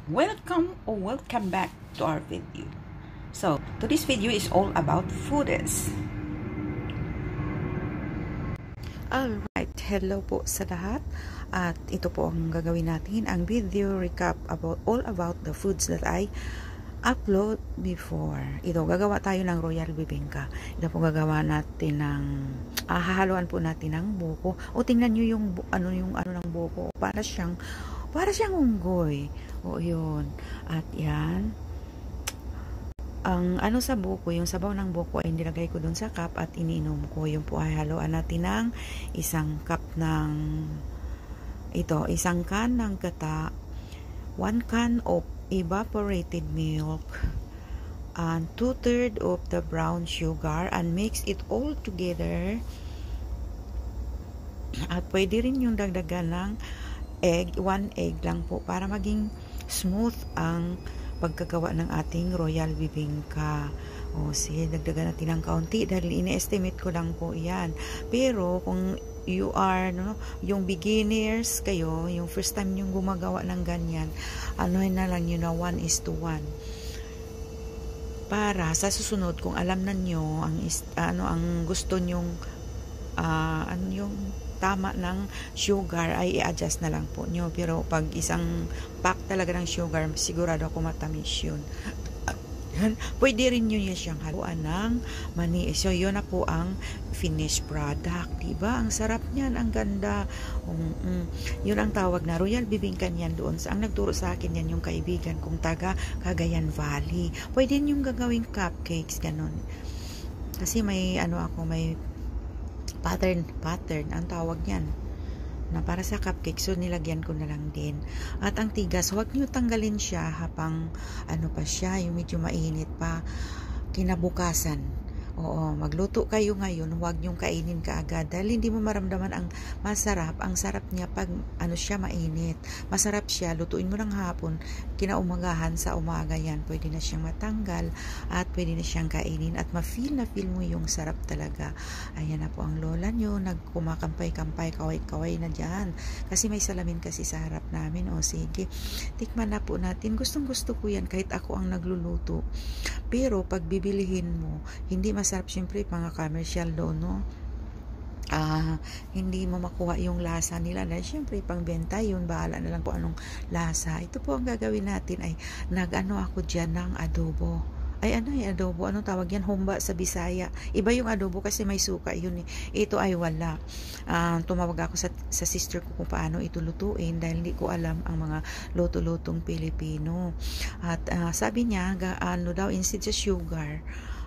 Welcome back to our video. So, today's video is all about foodies. Alright, hello po sa lahat. At ito po ang gagawin natin, ang video recap about all about the foods that I upload before. Ito, gagawa tayo ng royal bibingka. Ito po gagawa natin ng hahaluan po natin ng buko. O tingnan niyo yung ano ng buko, para siyang unggoy. O yun. At yan. Ang ano sa buko, yung sabaw ng buko ay nilagay ko dun sa cup at iniinom ko. Yung po ay haluan natin ng isang cup ng isang can ng gata, 1 can of evaporated milk, and 2/3 of the brown sugar, and mix it all together. At pwede rin yung dagdagan ng egg, 1 egg lang po para maging smooth ang pagkagawa ng ating royal bibingka. O sige, dagdagan natin ng kaunti dahil ini-estimate ko lang po yan. Pero kung you are yung beginners kayo, yung first time yung gumagawa ng ganyan, na lang yun na 1:1. Para sa susunod, kung alam na nyo ang gusto nyong yung tama ng sugar, ay i-adjust na lang po nyo. Pero pag isang pack talaga ng sugar, sigurado ako matamis yun. Pwede rin nyo siyang haluan ng mani. So yun na po ang finished product, diba? Ang sarap niyan, ang ganda. Yun ang tawag na royal bibingka yan doon. Ang nagturo sa akin yan yung kaibigan kong taga Cagayan Valley. Pwede nyo gagawing cupcakes, ganun. Kasi may may pattern ang tawag niyan na para sa cupcake. So nilagyan ko na lang din. At ang tigas, huwag niyo tanggalin siya habang pa siya, yung medyo mainit pa. Kinabukasan, oo, magluto kayo ngayon, huwag niyong kainin kaagad dahil hindi mo maramdaman ang masarap. Ang sarap niya pag siya mainit. Masarap siya, lutuin mo ng hapon, kinaumagahan sa umaga yan, pwede na siyang matanggal at pwede na siyang kainin at ma-feel mo yung sarap talaga. Ayan na po ang lola nyo, nagkumakampay-kampay, kaway-kaway na dyan kasi may salamin kasi sa harap namin. O sige, tikman na po natin. Gustong-gusto ko yan kahit ako ang nagluluto. Pero pag bibilihin mo, hindi masarap, syempre mga commercial doon, no? Hindi mo makuha yung lasa nila dahil syempre pangbenta yun, bahala na lang po anong lasa. Ito po ang gagawin natin ay ako dyan ng adobo. Adobo, anong tawag yan? Humba sa Bisaya. Iba yung adobo kasi may suka yun eh. Ito ay wala. Tumawag ako sa sister ko kung paano ito lutuin dahil hindi ko alam ang mga luto-lutong Pilipino. At sabi niya, daw instead sa sugar,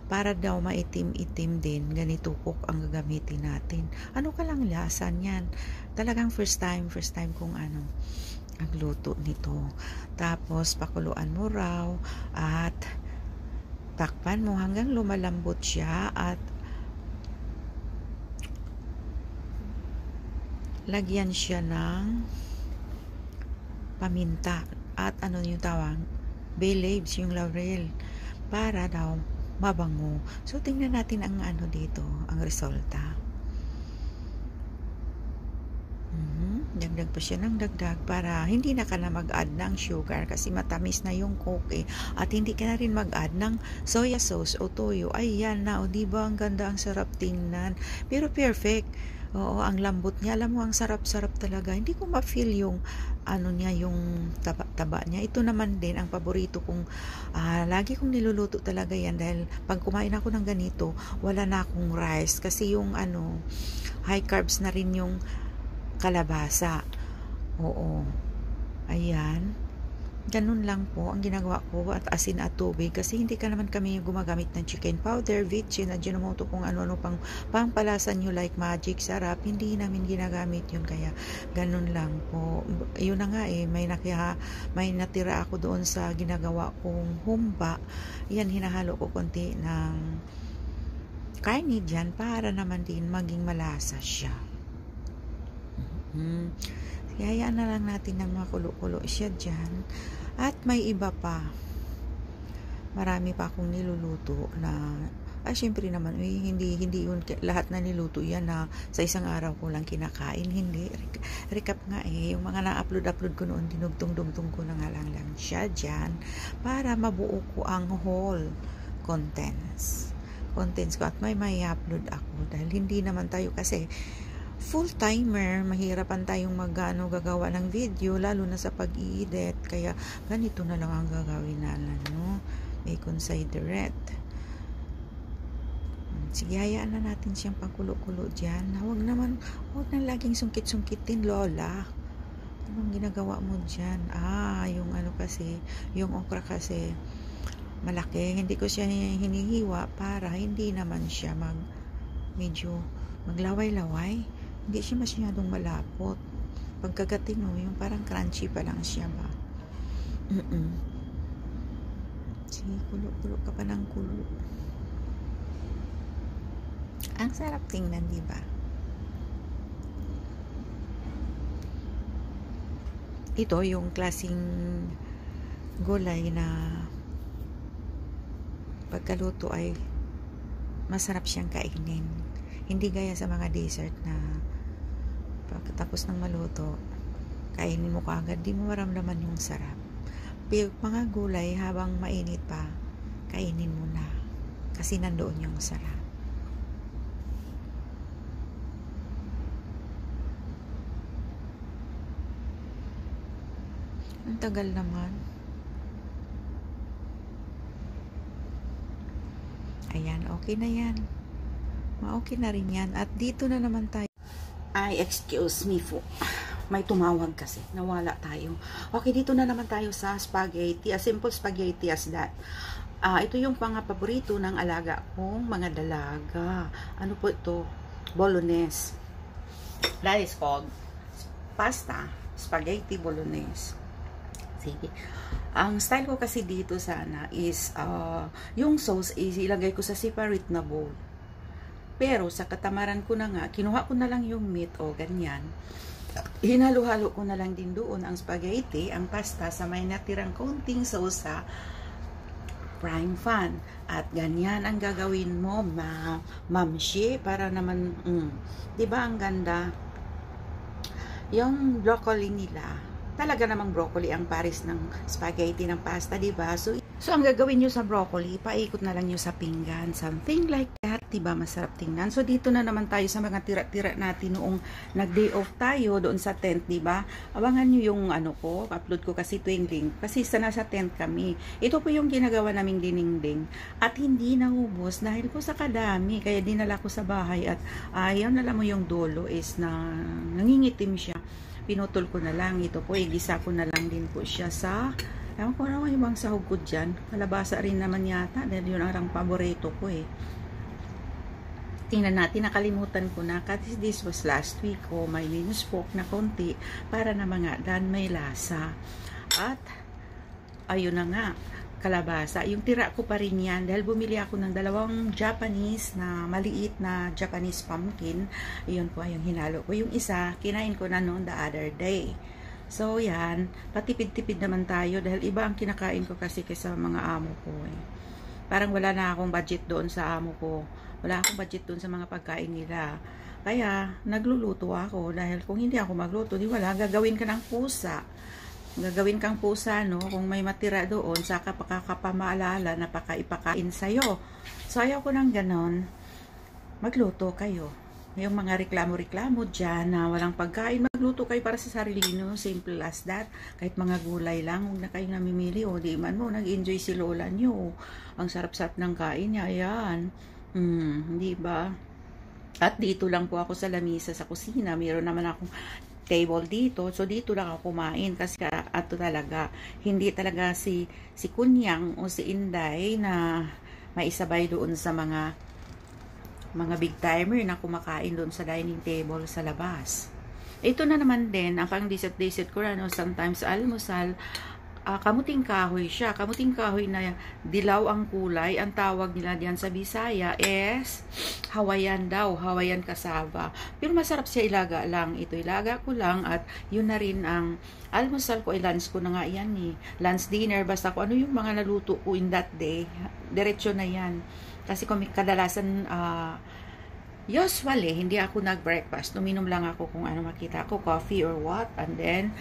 para daw maitim-itim din, ganito cook ang gagamitin natin. Ano ka lang lasa niyan? Talagang first time kung ang luto nito. Tapos pakuluan mo raw at takpan mo hanggang lumalambot siya at lagyan siya ng paminta at yung tawag, bay leaves, yung laurel, para daw mabango. So tingnan natin ang dito, ang resulta. Dagdag pa siya ng dagdag para hindi na ka na mag-add ng sugar kasi matamis na yung coke eh. At hindi ka na rin mag-add ng soya sauce o toyo. Ayan na, o diba ang ganda, ang sarap tingnan. Pero perfect. Oo, ang lambot niya. Alam mo, ang sarap-sarap talaga. Hindi ko ma-feel yung niya, yung taba niya. Ito naman din ang paborito kong lagi kong niluluto talaga yan dahil pag kumain ako ng ganito, wala na akong rice kasi yung high carbs na rin yung kalabasa. Oo. Ayan. Ganun lang po ang ginagawa ko, at asin at tubig kasi hindi ka naman kami gumagamit ng chicken powder, vichin, at Ajinomoto kung ano-ano pang pampalasan nyo like magic sarap. Hindi namin ginagamit yun, kaya ganun lang po. Yun na nga may natira ako doon sa ginagawa kong humba. Yan, hinahalo ko konti ng karne dyan para naman din maging malasa siya. Hayaan na lang natin ng mga kulo-kulo siya dyan. At may iba pa. Marami pa akong niluluto na syempre naman, hindi yun lahat na niluto yan na sa isang araw ko lang kinakain. Hindi. Recap nga yung mga na-upload ko noon, dinugtong-dugtong ko na nga lang siya dyan para mabuo ko ang whole contents ko at may upload ako dahil hindi naman tayo kasi full timer, mahirapan tayong gagawa ng video lalo na sa pag-i-edit, kaya ganito na lang ang gagawin natin, no? May considerate. Sige, hayaan na natin siyang pangkulo-kulo dyan. Huwag na laging sungkit-sungkitin, Lola. Anong ginagawa mo dyan? Yung yung okra kasi malaki. Hindi ko siya hinihiwa para hindi naman siya medyo maglaway-laway. Hindi siya masyadong malapot. Pagkagatin mo, yung parang crunchy pa lang siya ba? Sige, kulo-kulo ka pa ng kulo. Ang sarap tingnan, di ba? Ito yung klaseng gulay na pagkaluto ay masarap siyang kainin. Hindi gaya sa mga dessert na pagkatapos ng maluto, kainin mo kaagad, di mo maramdaman yung sarap. Pero mga gulay, habang mainit pa, kainin mo na. Kasi nandoon yung sarap. Ang tagal naman. Ayan, okay na yan. Ma-okay na rin yan. At dito na naman tayo. Ay, excuse me po. May tumawag kasi. Nawala tayo. Okay, dito na naman tayo sa spaghetti. A simple spaghetti as that. Ito yung mga paborito ng alaga kong mga dalaga. Ano po ito? Bolognese. That is called pasta. Spaghetti bolognese. Sige. Ang style ko kasi dito sana is yung sauce is ilagay ko sa separate na bowl. Pero sa katamaran ko na nga, kinuha ko na lang yung meat o ganyan. Hinalo-halo ko na lang din doon ang spaghetti, ang pasta sa may natirang konting sauce sa frying pan. At ganyan ang gagawin mo, mamshi, para naman, 'di ba ang ganda? Yung broccoli nila, talaga namang broccoli ang pares ng spaghetti ng pasta, diba? So ang gagawin nyo sa broccoli, paikot na lang nyo sa pinggan. Something like that, diba? Masarap tingnan. So dito na naman tayo sa mga tira-tira natin noong nag-day off tayo doon sa tent, diba? Abangan nyo yung upload ko kasi tuwing link. Kasi nasa tent kami. Ito po yung ginagawa naming dininding. At hindi naubos dahil po sa kadami. Kaya dinala ko sa bahay at ayaw na lang mo yung dulo is na nangingitim siya. Pinutol ko na lang. Ito po, igisa ko na lang din po siya sa, ewan ko naman yung bang sahog ko dyan. Kalabasa rin naman yata, dahil yun ang paborito ko eh. Tingnan natin, nakalimutan ko na, kasi this was last week, may minus pork na konti, para na mga dan may lasa. At, ayun na nga, kalabasa. Yung tira ko pa rin yan dahil bumili ako ng 2 Japanese na maliit na Japanese pumpkin. Iyon po yung hinalo ko. Yung isa, kinain ko na noon the other day. So yan, patipid-tipid naman tayo dahil iba ang kinakain ko kasi kaysa mga amo ko eh. Parang wala na akong budget doon sa amo ko. Wala akong budget doon sa mga pagkain nila. Kaya nagluluto ako dahil kung hindi ako magluto, di wala, gagawin ka ng pusa. Gagawin kang pusa, no? Kung may matira doon, saka pakakapamaalala na ipakain sa'yo. So, ayaw ko ng ganon. Magluto kayo. Yung mga reklamo-reklamo dyan na walang pagkain, magluto kayo para sa sarili nyo. Simple as that. Kahit mga gulay lang, huwag na kayo namimili. O, di man mo, nag-enjoy si lola nyo. Ang sarap-sarap ng kain niya. Ayan. Di ba? At dito lang po ako sa lamisa sa kusina. Meron naman akong table dito. So, dito lang ako kumain kasi ato talaga, hindi talaga si Kunyang o si Inday na maisabay doon sa mga big timer na kumakain doon sa dining table sa labas. Ito na naman din, ang pang dessert ko na, sometimes almusal, kamuting kahoy siya. Kamuting kahoy na dilaw ang kulay. Ang tawag nila diyan sa Bisaya is Hawaiian daw. Hawaiian cassava. Pero masarap siya ilaga lang. Ito ilaga ko lang at yun na rin ang almusal ko. Lunch ko na nga yan eh. Lunch, dinner. Basta ko ano yung mga naluto ko in that day. Diretso na yan. Kasi kung kadalasan usually, hindi ako nag-breakfast. Uminom lang ako kung ano makita ko. Coffee or what. And then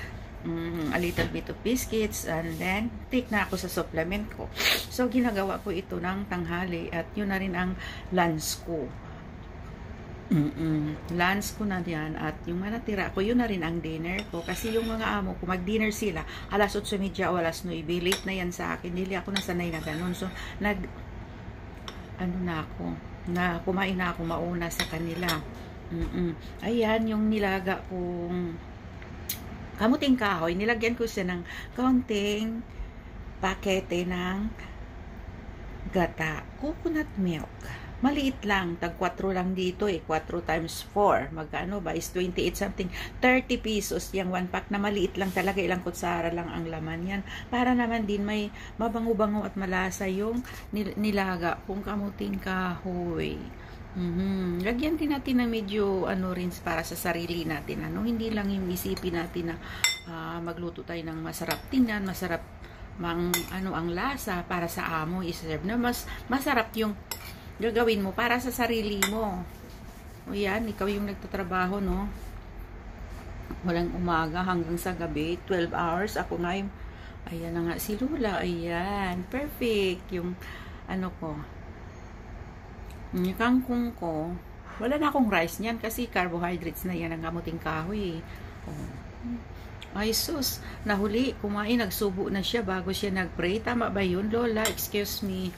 a little bit of biscuits, and then take na ako sa supplement ko. So ginagawa ko ito ng tanghali at yun na rin ang lunch ko. Lunch ko na yan, at yung natira ko, yun na rin ang dinner ko. Kasi yung mga amo ko, mag-dinner sila alas 8:30 o alas 9. Late na yan sa akin. Hindi ako nasanay na ganun. So, kumain na ako mauna sa kanila. Ayan, yung nilaga kong kamuting kahoy. Nilagyan ko siya ng kaunting pakete ng gata. Coconut milk. Maliit lang, tag 4 lang dito 4 times 4, magkano ba, is 28 something, 30 pesos yung 1 pack na maliit lang talaga, ilang kutsara lang ang laman yan, para naman din may mabango-bango at malasa yung nilaga kung kamuting kahoy. Lagyan din natin na medyo rin para sa sarili natin, hindi lang yung isipin natin na magluto tayo ng masarap tingnan, masarap ang lasa para sa amo iserve, na masarap yung gagawin mo para sa sarili mo. O yan, ikaw yung nagtatrabaho, no? Walang umaga hanggang sa gabi, 12 hours. Ako nga yung, ayan na nga si Lula, ayan, perfect. Yung, ko, yung kangkong ko, wala na akong rice niyan kasi carbohydrates na yan ang kamuting kahoy. Ay sus, nahuli, kumain, nagsubo na siya bago siya nagpray. Tama ba yun, Lola? Excuse me.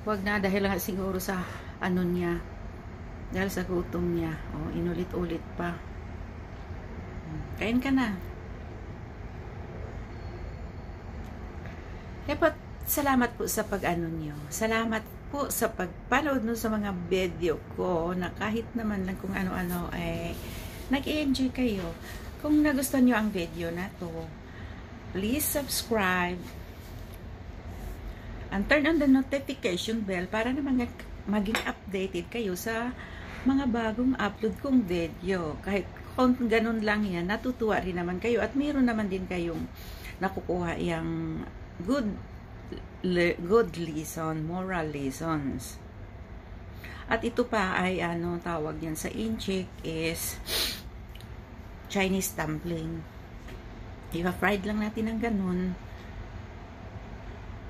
Wag na, dahil lang siguro sa niya, dahil sa gutom niya. Inulit-ulit pa. Kain ka na. Salamat po sa niyo. Salamat po sa pagpanood sa mga video ko, na kahit naman lang kung ano-ano nag-enjoy kayo. Kung nagustuhan niyo ang video na to, please subscribe and turn on the notification bell para naman maging updated kayo sa mga bagong upload kong video. Kahit kung ganun lang yan, natutuwa rin naman kayo at mayroon naman din kayong nakukuha yung good lesson, moral lessons. At ito pa ay tawag yan sa inchik is Chinese dumpling. Ipa-fried lang natin ng ganun.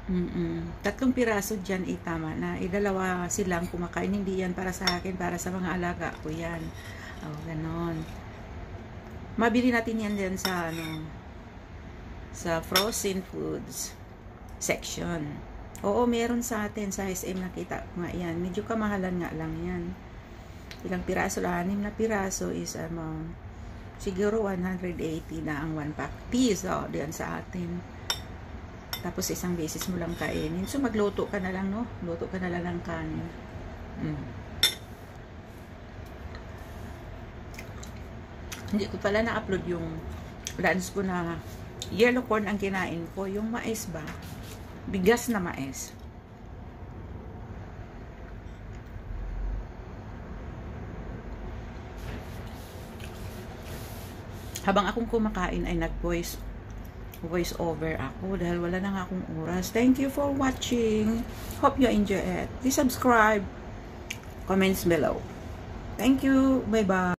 3 piraso dyan, tama na. 2 silang kumakain. Hindi yan para sa akin, para sa mga alaga ko yan. Ganon. Mabili natin yan dyan sa sa frozen foods section. Oo, meron sa atin sa SM, nakita ko nga yan. Medyo kamahalan nga lang yan. Ilang piraso lang, 6 na piraso is siguro 180 na ang 1 pack piso diyan sa atin. Tapos isang beses mo lang kainin. So magluto ka na lang, no? Luto ka na lang ng kanin. Hindi ko pala na-upload yung lunch ko na yellow corn ang kinain ko. Yung mais ba? Bigas na mais. Habang akong kumakain ay nag-voice over ako dahil wala na nga akong oras. Thank you for watching. Hope you enjoy it. Please subscribe. Comments below. Thank you. Bye-bye.